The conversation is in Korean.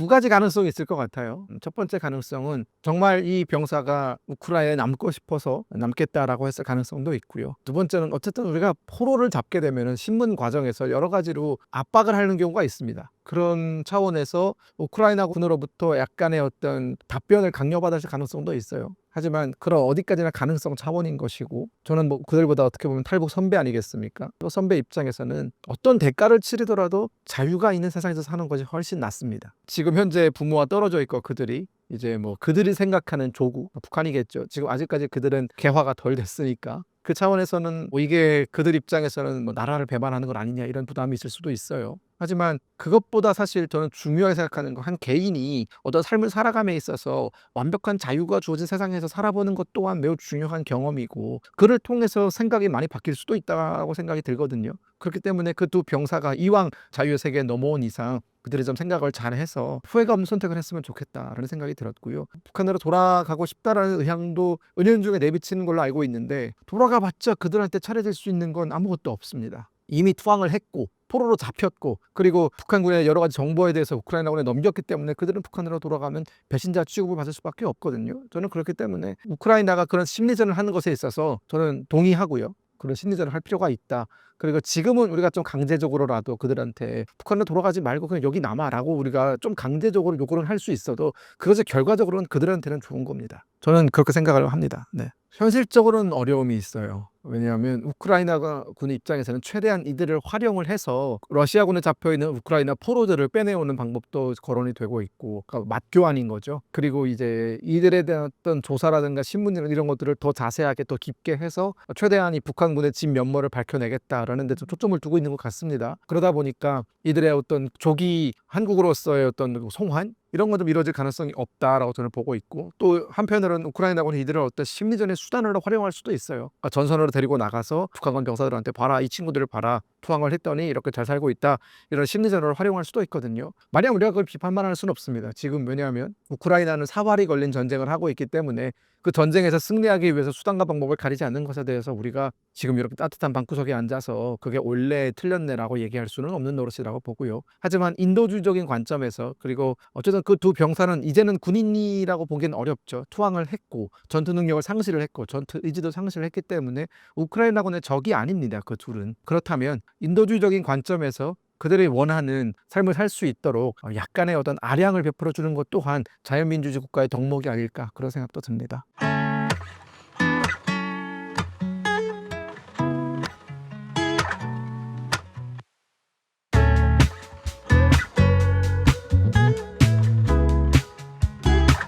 두 가지 가능성이 있을 것 같아요. 첫 번째 가능성은 정말 이 병사가 우크라이나에 남고 싶어서 남겠다라고 했을 가능성도 있고요. 두 번째는 어쨌든 우리가 포로를 잡게 되면 신문 과정에서 여러 가지로 압박을 하는 경우가 있습니다. 그런 차원에서 우크라이나 군으로부터 약간의 어떤 답변을 강요받을 가능성도 있어요. 하지만 그런 어디까지나 가능성 차원인 것이고, 저는 뭐 그들보다 어떻게 보면 탈북 선배 아니겠습니까? 또 선배 입장에서는 어떤 대가를 치르더라도 자유가 있는 세상에서 사는 것이 훨씬 낫습니다. 지금 현재 부모와 떨어져 있고 그들이 이제 뭐 그들이 생각하는 조국, 북한이겠죠. 지금 아직까지 그들은 개화가 덜 됐으니까 그 차원에서는 뭐 이게 그들 입장에서는 뭐 나라를 배반하는 건 아니냐 이런 부담이 있을 수도 있어요. 하지만 그것보다 사실 저는 중요하게 생각하는 건 한 개인이 어떤 삶을 살아감에 있어서 완벽한 자유가 주어진 세상에서 살아보는 것 또한 매우 중요한 경험이고, 그를 통해서 생각이 많이 바뀔 수도 있다고 생각이 들거든요. 그렇기 때문에 그 두 병사가 이왕 자유의 세계에 넘어온 이상 그들이 좀 생각을 잘해서 후회가 없는 선택을 했으면 좋겠다라는 생각이 들었고요. 북한으로 돌아가고 싶다라는 의향도 은연중에 내비치는 걸로 알고 있는데, 돌아가봤자 그들한테 차려질 수 있는 건 아무것도 없습니다. 이미 투항을 했고 포로로 잡혔고, 그리고 북한군의 여러 가지 정보에 대해서 우크라이나군에 넘겼기 때문에 그들은 북한으로 돌아가면 배신자 취급을 받을 수밖에 없거든요. 저는 그렇기 때문에 우크라이나가 그런 심리전을 하는 것에 있어서 저는 동의하고요. 그런 심리전을 할 필요가 있다. 그리고 지금은 우리가 좀 강제적으로라도 그들한테 북한으로 돌아가지 말고 그냥 여기 남아라고 우리가 좀 강제적으로 요구를 할 수 있어도 그것이 결과적으로는 그들한테는 좋은 겁니다. 저는 그렇게 생각을 합니다. 네. 현실적으로는 어려움이 있어요. 왜냐하면 우크라이나 군 입장에서는 최대한 이들을 활용을 해서 러시아군에 잡혀있는 우크라이나 포로들을 빼내오는 방법도 거론이 되고 있고, 그러니까 맞교환인 거죠. 그리고 이제 이들에 대한 어떤 조사라든가 신문이나 이런 것들을 더 자세하게 더 깊게 해서 최대한 이 북한군의 진 면모를 밝혀내겠다라는 데 좀 초점을 두고 있는 것 같습니다. 그러다 보니까 이들의 어떤 조기 한국으로서의 어떤 송환 이런 건 좀 이루어질 가능성이 없다라고 저는 보고 있고, 또 한편으로는 우크라이나군이 이들을 어떤 심리전의 수단으로 활용할 수도 있어요. 그러니까 전선으로 데리고 나가서 북한군 병사들한테 봐라, 이 친구들을 봐라, 투항을 했더니 이렇게 잘 살고 있다, 이런 심리전으로 활용할 수도 있거든요. 만약 우리가 그걸 비판만 할 수는 없습니다. 지금 왜냐하면 우크라이나는 사활이 걸린 전쟁을 하고 있기 때문에 그 전쟁에서 승리하기 위해서 수단과 방법을 가리지 않는 것에 대해서 우리가 지금 이렇게 따뜻한 방구석에 앉아서 그게 옳네 틀렸네라고 얘기할 수는 없는 노릇이라고 보고요. 하지만 인도주의적인 관점에서, 그리고 어쨌든 그 두 병사는 이제는 군인이라고 보기엔 어렵죠. 투항을 했고 전투 능력을 상실을 했고 전투 의지도 상실을 했기 때문에 우크라이나군의 적이 아닙니다. 그 둘은. 그렇다면 인도주의적인 관점에서 그들이 원하는 삶을 살 수 있도록 약간의 어떤 아량을 베풀어 주는 것 또한 자유민주주의 국가의 덕목이 아닐까, 그런 생각도 듭니다.